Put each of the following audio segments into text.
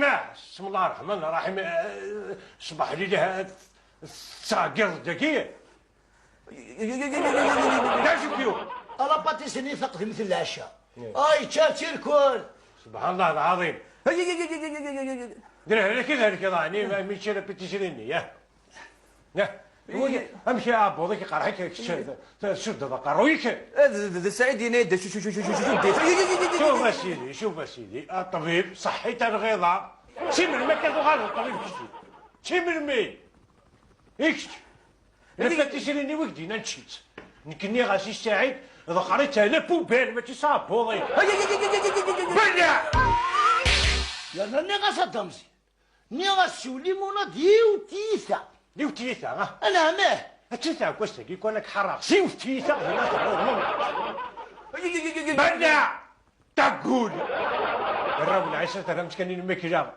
ما بسم الله الرحمن الرحيم صباح لي لها ساقر دقيقة لا شوفيو ألا باتيسني ثقتي مثل العشاء أي تشاتي الكل سبحان الله العظيم درها كذا راني من شرا بتشريني يا امشي يا ابو ذيك قرحك شد قرويك سعيد ينادى شوف سيدي شوف سيدي الطبيب صحيته الغيضة شمر ما كان غير الطبيب شمر مي يكشف انا بتشريني وقتي نشيت نكني غاسي سعيد إذا قريتها لا بوبال ما تصاب بوضي بلع يا نني غاسة مزيان ني غاسو ليمونة ديو تيثا ديو تيثا ها أنا ماه تيثا كوستك يكون لك حراق سيو تيثا بلع تقول الرب العيسى ترى مسكنين المكجاب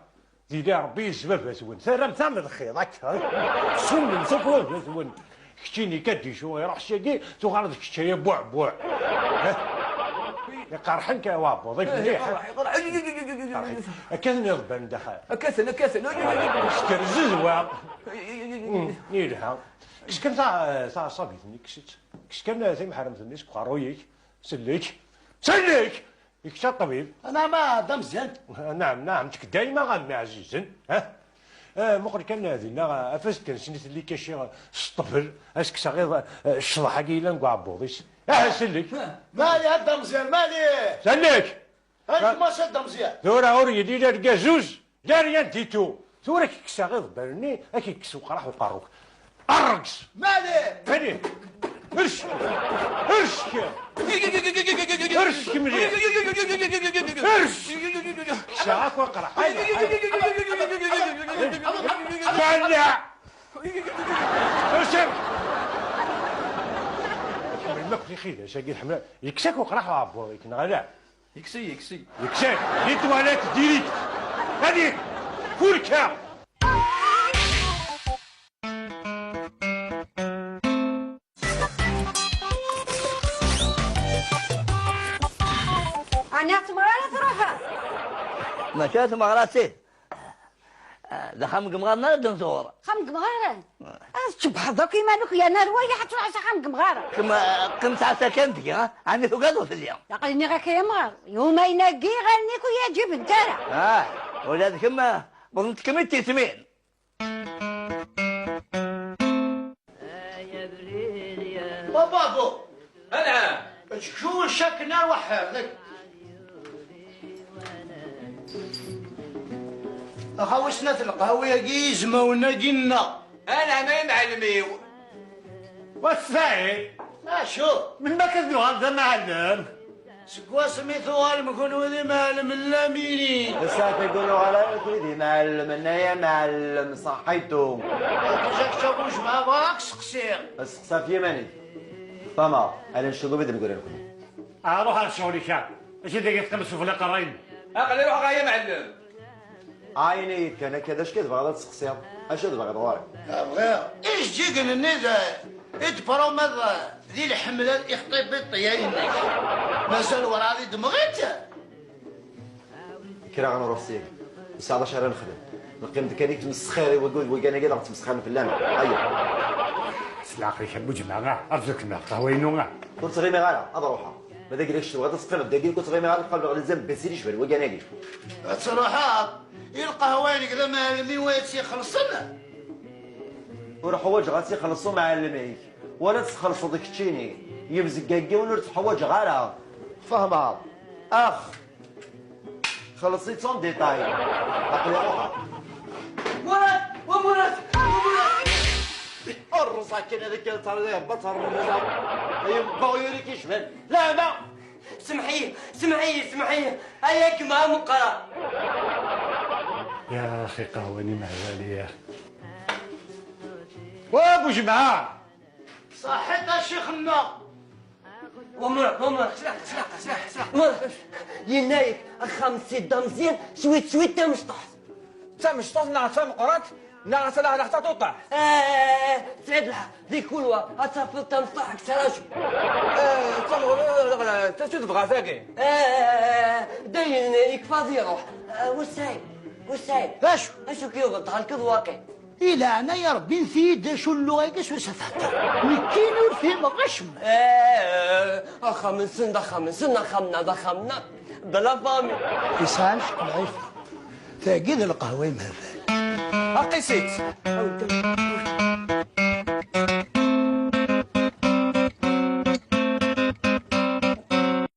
زيدا ربي يسبب زون ثرم ثمن الخيط هكا سون سوق زون كشتيني كدي شو يروح شيقي تو غلط كشتي بوع بوع قرحنك يا وابو ضيف مليح كثني غبن دخل كثن سكر ززوا نيلها كش كان تاع صبيتني كش كان زي ما حرمتني سكارويك سليك يكشى الطبيب أنا ما دام مزيان نعم دايما غنمي عزيزا ها مقر كان هذينا افاس كان سنيت اللي كاشي الطفل اسك صغير الشضحه كيلا نكوا عبوضيس سلك مالي هدا مزيان مالي سلك انت ما شد مزيان ثورة اوري دي لا كازوز لا ريان ديتو ثورة كيك صغير برني اكي كسو قرح وقاروك ارقص مالي فني ارشك مليح شاك وقرح بلع ارسم الماكل خير شاقي الحمراء يكساك وقرح عبو يكن غلا يكسي يكساك لي تواليت ديريك هذيك فوركا أنا تمغالة تروحها ما شات مغراتي ذا خمق مغارنا دنزور خمق مغارة شبح ذوك مالك يا نروية حتروح خمق مغارة كما قمت على سكنتك ها عندي ثقة في اليوم يقلني غاك يا مغار يوم ينقي غنيك ويا جيب انتارا ولاد كما بظنت كمتي سمين بابا أنا شو الشك نار وحالك أخوسنا في القهوة جيزمة ونجينا أنا ما معلمي والسعيد شو من ما كذبوا هذا معلم سكوا سميتو غالمكون وذي معلم اللاميني لسه يقولوا على ذي معلم انا يا معلم صحيتو جاك شابوش مع باك سقسير السقسا في يماني طما انا نشوفو بدي نقول لكم اروح على الشغل كان ايش اللي تقمصوا في القراين أقل روح يا معلم عيني كان كذا اش كذا بغا تسقسيها اش بغا دوارك ابغى ايش جيكن النيدا اتبرو ماذا ذي الحملة يخطي بالطيارين مازال ورا ذي دمغيت كرا غنروح سيك 19 شهر نخدم نقيم دكانيك تمسخاري وقول انا قاعد تمسخرني في اللامع ايوه سلاقي حبو جماعه ارجوك ما قهوينونا قلت غير مغالا اروحها ما داك ليش بغا تسقر داك قلت غير مغالا قبل الزم بسيري شبل وقاناقي تروحها يلقى هوانك ذا معلمين ويتسي خلصنا وروح حواج غاسي خلصوا معلميك ولا تخلصوا ديك التشيني يبزق كاكي ولا حواج غارها فهمها اخ خلصيت صون ديتاي عقلي روحها ومرات الرصاك هذاك تاع بطر من النظام يبقى يوريك يشمل لا لا سمحي هياك مع مقرا يا اخي قهواني مع بالي يا اخي وابو جماعه صحيت شيخنا ومرك سلاح ينايك خمسة دمزين شويت تا مشطوط نعرف مقرات نعرف لها راح تطلع سعد لها ذي كلها أتصفل تمسطحك سراشو تشوف بغا ساكي داين يكفى يروح وسعيد وسعيد اشو اشو كيو بطال واقع الى انا يا ربي نفيد شو اللغه كاس وسفاتا مكين ورفيم غشم خمنا دخمنا بلا فامي يسالش العيش فاقد القهوه مهفل اقيسيت